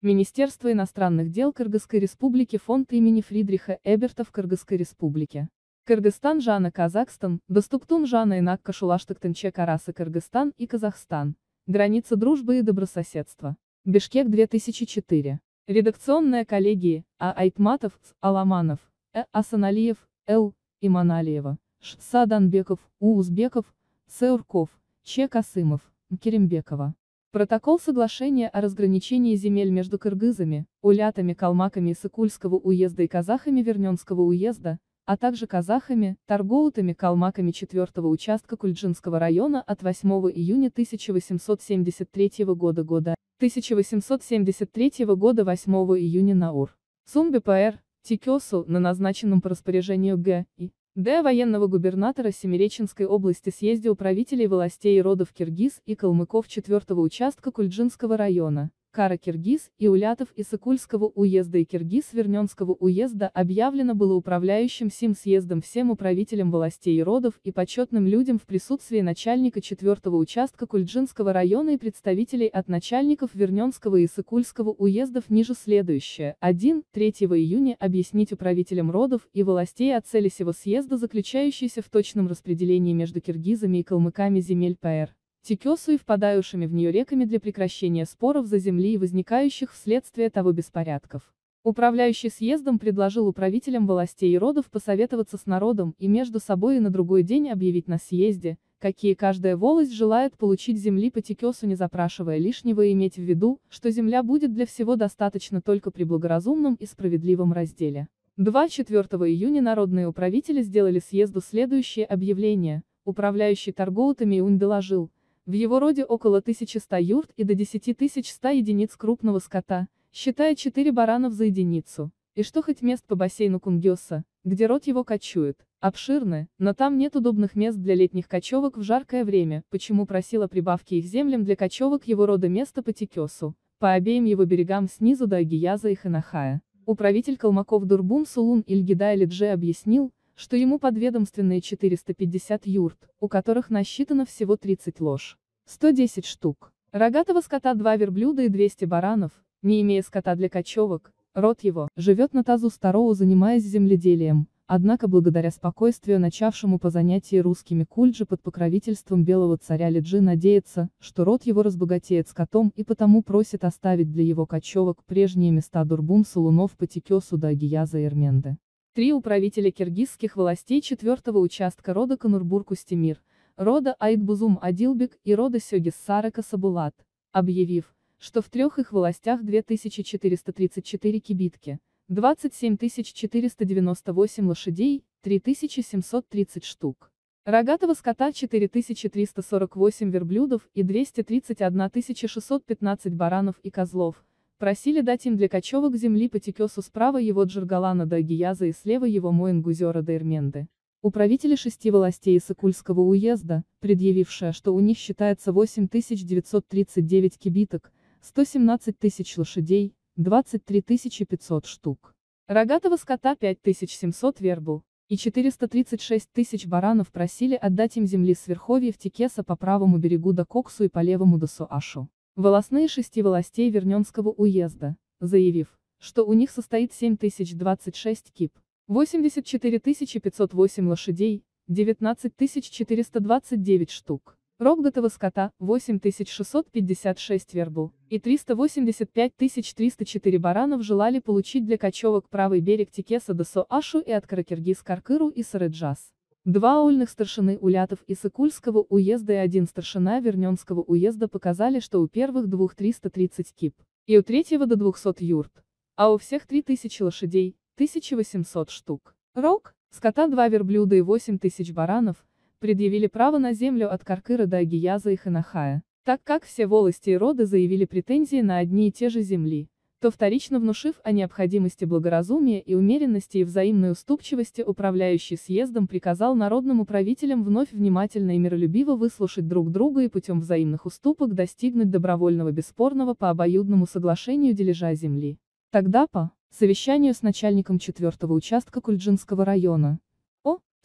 Министерство иностранных дел Кыргызской республики, фонд имени Фридриха Эберта в Кыргызской республике. Кыргызстан жана Казахстан, Доступтун жана Инак Кашулаштыктынче Карасы Кыргызстан и Казахстан. Граница дружбы и добрососедства. Бишкек 2004. Редакционная коллегия: А. Айтматов, С. Аламанов, Асаналиев, Л. Иманалиева, Ш. Саданбеков, У. Узбеков, Сеурков, Ч. Касымов, Керимбекова. Протокол соглашения о разграничении земель между кыргызами, улятами, калмаками Исыкульского уезда и казахами Верненского уезда, а также казахами, торгоутами, калмаками 4-го участка Кульджинского района от 8 июня 1873 года 1873 года 8 июня на УР. Сумбе ПР, Тикёсу, на назначенном по распоряжению Г. и Д. военного губернатора Семиреченской области съезде управителей властей и родов киргиз и калмыков 4-го участка Кульджинского района, Кара-Киргиз и улятов Исыкульского уезда и Киргиз Верненского уезда объявлено было управляющим сим съездом всем управителям властей и родов и почетным людям в присутствии начальника 4-го участка Кульджинского района и представителей от начальников Верненского и Исыкульского уездов ниже следующее. 1. 3 июня объяснить управителям родов и властей о цели сего съезда, заключающейся в точном распределении между киргизами и калмыками земель ПР. Тикёсу и впадающими в нее реками для прекращения споров за земли и возникающих вследствие того беспорядков. Управляющий съездом предложил управителям властей и родов посоветоваться с народом и между собой и на другой день объявить на съезде, какие каждая волость желает получить земли по Тикёсу, не запрашивая лишнего, и иметь в виду, что земля будет для всего достаточно только при благоразумном и справедливом разделе. 4 июня народные управители сделали съезду следующее объявление. Управляющий торгоутами Иунь доложил: в его роде около 1100 юрт и до 10100 единиц крупного скота, считая 4 баранов за единицу, и что хоть мест по бассейну Кунгёса, где род его кочует, обширны, но там нет удобных мест для летних кочевок в жаркое время, почему просил о прибавке их землям для кочевок его рода места по Тикёсу, по обеим его берегам снизу до Агияза и Ханахая. Управитель калмаков Дурбун Сулун Ильгидай Лидже объяснил, что ему подведомственные 450 юрт, у которых насчитано всего 30 лож, 110 штук, рогатого скота 2 верблюда и 200 баранов, не имея скота для кочевок, род его живет на тазу Староу, занимаясь земледелием, однако благодаря спокойствию, начавшему по занятии русскими кульджи под покровительством белого царя Лиджи, надеется, что род его разбогатеет скотом, и потому просит оставить для его кочевок прежние места Дурбун Сулунов по Тикёсу до Агияза и Эрменды. 3 управителя киргизских властей 4-го участка рода Канурбур-Кустемир, рода Айтбузум Адилбек и рода Сёгис-Сары Касабулат, объявив, что в 3 их властях 2434 кибитки, 27 498 лошадей, 3730 штук, рогатого скота 4348 верблюдов и 231 615 баранов и козлов, просили дать им для кочевок земли по Тикёсу справа его Джаргалана до Агияза и слева его Моингузера до Эрменды. Управители 6 властей Исыкульского уезда, предъявившие, что у них считается 8939 кибиток, 117 тысяч лошадей, 23 500 штук, рогатого скота 5700 вербул, и 436 тысяч баранов, просили отдать им земли с верховьев Тикеса по правому берегу до Коксу и по левому до Суашу. Волостные 6 властей Верненского уезда, заявив, что у них состоит 7026 кип, 84 508 лошадей, 19 429 штук, рогатого скота, 8656 вербул, и 385 304 баранов, желали получить для кочевок правый берег Тикеса до Соашу и от Каракиргиз-Каркыру и Сарыджас. 2 ольных старшины улятов Исыкульского уезда и 1 старшина Верненского уезда показали, что у первых 2 330 кип, и у третьего до 200 юрт, а у всех 3000 лошадей, 1800 штук, рог, скота 2 верблюда и 8000 баранов, предъявили право на землю от Каркыра до Агияза и Ханахая. Так как все волости и роды заявили претензии на одни и те же земли, то вторично внушив о необходимости благоразумия и умеренности и взаимной уступчивости, управляющий съездом приказал народным управителям вновь внимательно и миролюбиво выслушать друг друга и путем взаимных уступок достигнуть добровольного бесспорного по обоюдному соглашению дележа земли. Тогда по совещанию с начальником 4-го участка Кульджинского района,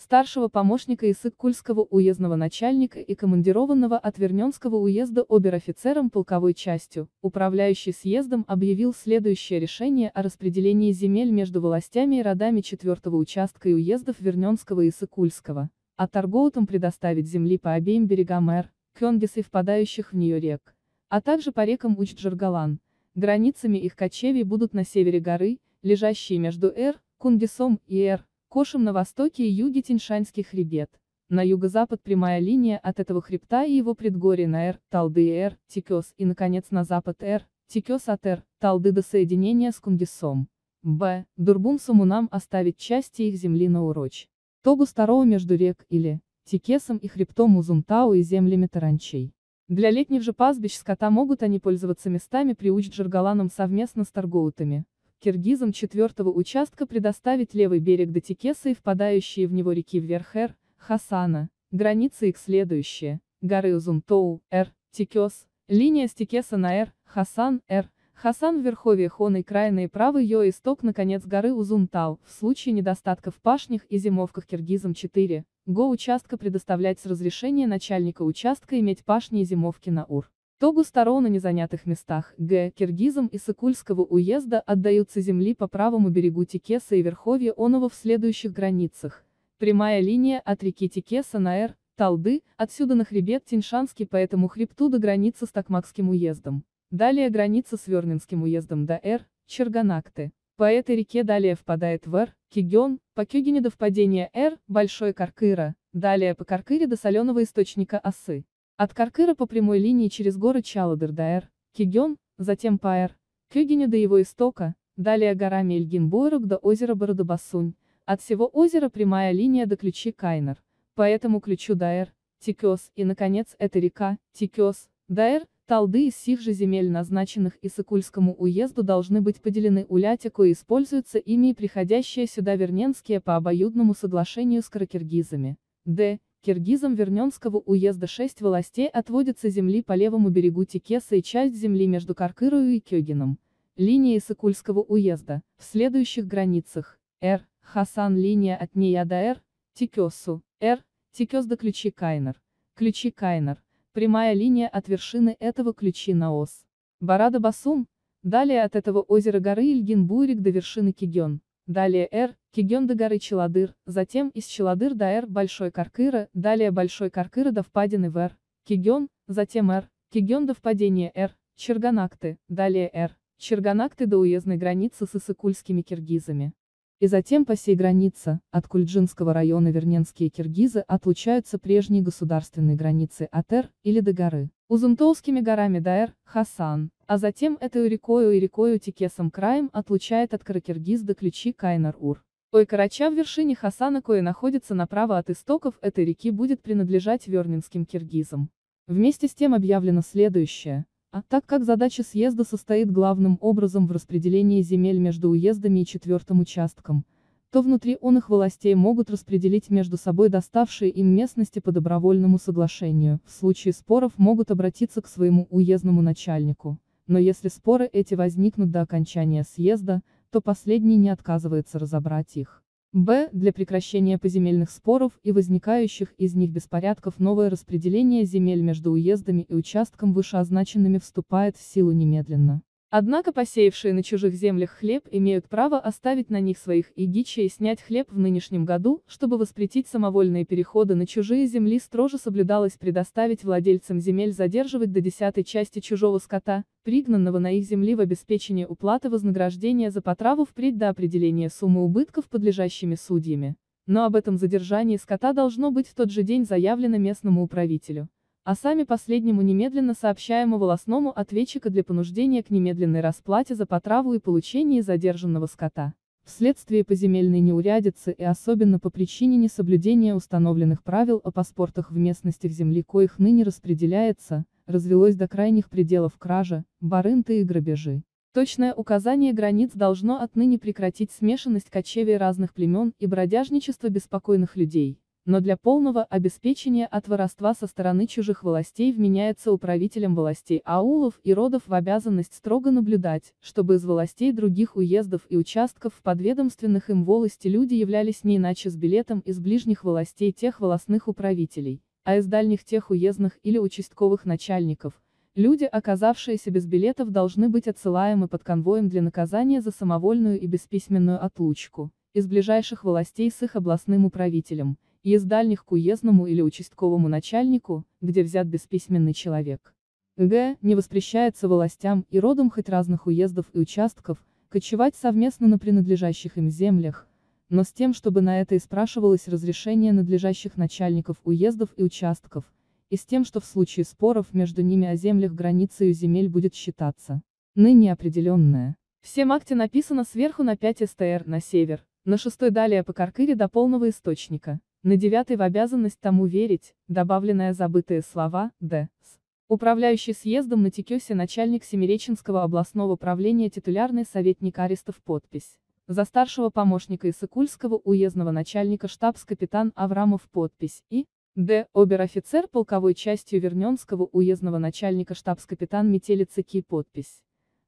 старшего помощника Иссык-Кульского уездного начальника и командированного от Верненского уезда обер-офицером полковой частью, управляющий съездом объявил следующее решение о распределении земель между властями и родами 4-го участка и уездов Верненского и Иссык-Кульского, а торговцам предоставить земли по обеим берегам Эр, Кёнгис и впадающих в нее рек, а также по рекам Уч-Джаргалан. Границами их кочевий будут на севере горы, лежащие между Эр, Кунгисом и Эр, Кошем на востоке и юге Тяньшанский хребет. На юго-запад прямая линия от этого хребта и его предгорья на Эр, Талды и Эр, Тикёс и, наконец, на запад Эр, Тикёс от Эр, Талды до соединения с Кунгисом. Б. Дурбун-Сумунам оставить части их земли на Уроч. Тогу Старого между рек или Тикесом и хребтом Узумтау и землями Таранчей. Для летних же пастбищ скота могут они пользоваться местами при Уч-Джаргаланом совместно с торговцами. Киргизам 4-го участка предоставить левый берег до Тикеса и впадающие в него реки вверх Эр, Хасана, границы их следующие: горы Узумтоу, Эр, Тикес, линия с Тикеса на Эр, Хасан, Эр, Хасан в верховьях он и крайний правый ее исток, наконец горы Узумтау, в случае недостатка в пашнях и зимовках киргизам 4, го участка предоставлять с разрешения начальника участка иметь пашни и зимовки на Ур. Тогу Старого на незанятых местах, г. Киргизам Иссык-Кульского уезда отдаются земли по правому берегу Тикеса и верховья оного в следующих границах. Прямая линия от реки Тикеса на Эр, Талды, отсюда на хребет Тяньшанский по этому хребту до границы с Токмакским уездом. Далее граница с Верненским уездом до Эр, Черганакты. По этой реке далее впадает в Эр, Кигён, по Кёгине до впадения Эр, Большой Каркыра, далее по Каркыре до соленого источника Осы. От Каркыра по прямой линии через горы Чаладыр до Эр, Кигён, затем по Эр, Кёгине до его истока, далее горами Эльгин-Бойрук до озера Бородобасунь, от всего озера прямая линия до ключи Кайнар, по этому ключу до Эр, Тикёс и, наконец, эта река, Тикёс, до Эр, Талды из сих же земель, назначенных Иссык-Кульскому уезду, должны быть поделены улятику и используются ими и приходящие сюда верненские по обоюдному соглашению с каракиргизами. Д. Киргизам Верненского уезда 6 властей отводятся земли по левому берегу Тикеса и часть земли между Каркырою и Кёгином. Линия Иссык-Кульского уезда, в следующих границах: Эр, Хасан, линия от нея до Эр, Тикёсу, Эр, Тикёс до ключи Кайнар, прямая линия от вершины этого ключи на Ос. Бородобасун, далее от этого озера горы Ильгин-Буйрик до вершины Кигён. Далее Эр, Кигён до горы Челадыр, затем из Челадыр до Эр, Большой Каркыра, далее Большой Каркыра до впадины в Эр, Кигён, затем Эр, Кигён до впадения Эр, Черганакты, далее Эр, Черганакты до уездной границы с иссык-кульскими киргизами. И затем по сей границе, от Кульджинского района верненские киргизы отлучаются прежней государственной границы от Эр, или до горы Узумтоускими горами до Эр, Хасан, а затем этой рекою и рекою Тикесом краем отлучает от Каракиргиз до ключи Кайнар-Ур. Ой-Карача в вершине Хасана, кое находится направо от истоков этой реки, будет принадлежать верненским киргизам. Вместе с тем объявлено следующее. А так как задача съезда состоит главным образом в распределении земель между уездами и 4-м участком, то внутри оных властей могут распределить между собой доставшие им местности по добровольному соглашению, в случае споров могут обратиться к своему уездному начальнику, но если споры эти возникнут до окончания съезда, то последний не отказывается разобрать их. Б. Для прекращения поземельных споров и возникающих из них беспорядков новое распределение земель между уездами и участком вышеозначенными вступает в силу немедленно. Однако посеявшие на чужих землях хлеб имеют право оставить на них своих игичей и снять хлеб в нынешнем году, чтобы воспретить самовольные переходы на чужие земли, строже соблюдалось предоставить владельцам земель задерживать до 10-й части чужого скота, пригнанного на их земли, в обеспечение уплаты вознаграждения за потраву впредь до определения суммы убытков подлежащими судьями. Но об этом задержании скота должно быть в тот же день заявлено местному управителю, а сами последнему немедленно сообщаемо волостному ответчика для понуждения к немедленной расплате за потраву и получение задержанного скота. Вследствие поземельной неурядицы и особенно по причине несоблюдения установленных правил о паспортах в местностях земли, коих ныне распределяется, развелось до крайних пределов кража, барынты и грабежи. Точное указание границ должно отныне прекратить смешанность кочевий разных племен и бродяжничество беспокойных людей. но для полного обеспечения от воровства со стороны чужих властей вменяется управителям властей аулов и родов в обязанность строго наблюдать, чтобы из властей других уездов и участков в подведомственных им волости люди являлись не иначе с билетом из ближних властей тех волостных управителей, а из дальних тех уездных или участковых начальников. Люди, оказавшиеся без билетов, должны быть отсылаемы под конвоем для наказания за самовольную и бесписьменную отлучку из ближайших властей с их областным управителем, и из дальних к уездному или участковому начальнику, где взят бесписьменный человек. Не воспрещается властям и родам хоть разных уездов и участков кочевать совместно на принадлежащих им землях, но с тем, чтобы на это и спрашивалось разрешение надлежащих начальников уездов и участков, и с тем, что в случае споров между ними о землях границею земель будет считаться ныне определенная. В всем акте написано сверху на 5 СТР на север, на 6 далее по Каркыре до полного источника, на 9 в обязанность тому верить, добавленное забытые слова, Д.С. Управляющий съездом на Текёсе начальник Семиреченского областного правления титулярный советник Аристов подпись. За старшего помощника Исыкульского уездного начальника штабс-капитан Аврамов подпись и Д. Обер-офицер полковой частью Верненского уездного начальника штабс-капитан Метелицы Ки подпись.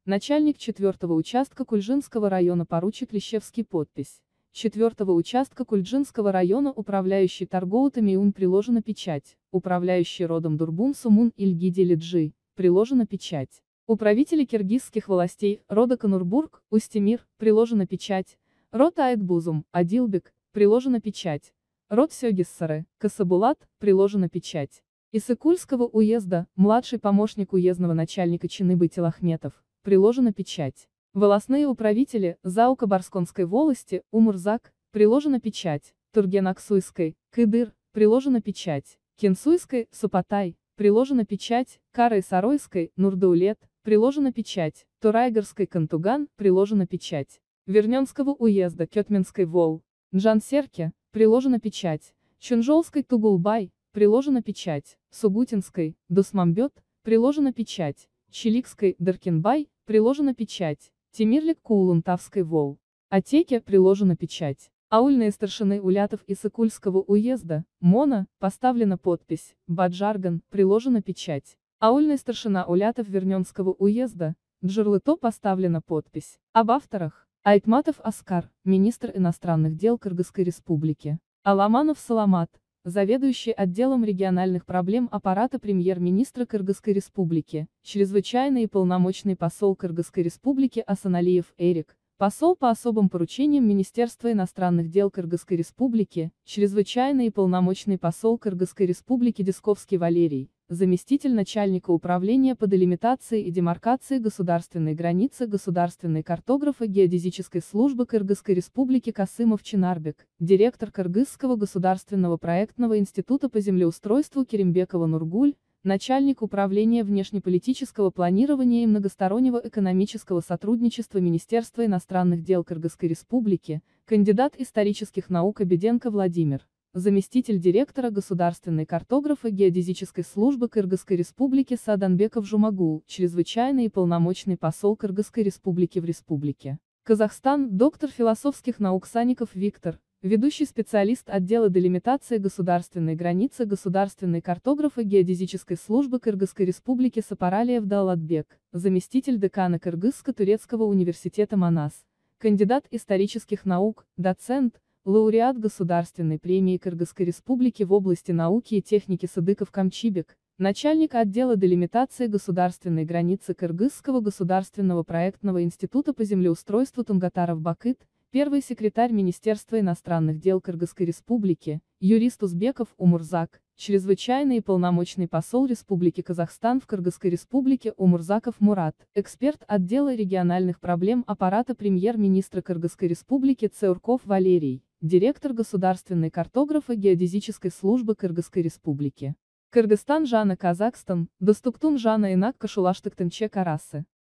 Начальник 4-го участка Кульжинского района поручик Лещевский подпись. 4-го участка Кульджинского района управляющий торговцами ун приложена печать, управляющий родом Дурбун Сумун Ильгиди Лиджи, приложена печать. Управители киргизских властей, рода Конурбург, Устемир, приложена печать. Род Айтбузум, Адилбек, приложена печать. Род Сёгиссары, Касабулат, приложена печать. Исыкульского уезда, младший помощник уездного начальника Чыныбы Телахметов, приложена печать. Волостные управители, Заука Барсконской волости, Умурзак, приложена печать. Тургенаксуйской, Кыдыр, приложена печать. Кенсуйской, Супатай, приложена печать. Карой-Саройской, Нурдаулет, приложена печать. Турайгарской, Кантуган, приложена печать. Верненского уезда, Кётминской Вол, Джансерке, приложена печать. Чунжолской, Тугулбай, приложена печать. Сугутинской, Дусмамбет, приложена печать. Чиликской, Даркинбай, приложена печать. Тимирлик Куулунтавской Вол. Отеке, приложена печать. Аульные старшины Улятов и Сыкульского уезда, Мона, поставлена подпись. Баджарган, приложена печать. Аульный старшина Улятов Верненского уезда, Джурлыто, поставлена подпись. Об авторах. Айтматов Аскар, министр иностранных дел Кыргызской республики. Аламанов Саламат, заведующий отделом региональных проблем аппарата премьер-министра Кыргызской республики, чрезвычайный и полномочный посол Кыргызской республики Асаналиев Эрик, посол по особым поручениям Министерства иностранных дел Кыргызской республики, чрезвычайный и полномочный посол Кыргызской республики Дисковский Валерий, заместитель начальника управления по делимитации и демаркации государственной границы государственной картографа геодезической службы Кыргызской республики Касымов Чинарбек, директор Кыргызского государственного проектного института по землеустройству Керимбекова Нургуль, начальник управления внешнеполитического планирования и многостороннего экономического сотрудничества Министерства иностранных дел Кыргызской республики, кандидат исторических наук Обеденко Владимир, заместитель директора государственной картографа геодезической службы Кыргызской республики Сааданбеков Жумагул, чрезвычайный и полномочный посол Кыргызской республики в республике Казахстан, доктор философских наук Саников Виктор, ведущий специалист отдела делимитации государственной границы государственной картографа геодезической службы Кыргызской республики Сапаралиев Даулатбек, заместитель декана Кыргызско-турецкого университета Манас, кандидат исторических наук, доцент, лауреат Государственной премии Кыргызской республики в области науки и техники Сыдыков Камчибек, начальник отдела делимитации государственной границы Кыргызского государственного проектного института по землеустройству Тунгатаров Бакыт, первый секретарь Министерства иностранных дел Кыргызской республики, юрист Узбеков Умурзак, чрезвычайный и полномочный посол Республики Казахстан в Кыргызской республике Умурзаков Мурат, эксперт отдела региональных проблем аппарата премьер-министра Кыргызской республики Цеурков Валерий, директор государственной картографа геодезической службы Кыргызской республики. Кыргызстан Жана Казахстан, Достуктун Жана Инак Кашулаштыктынче Карасы.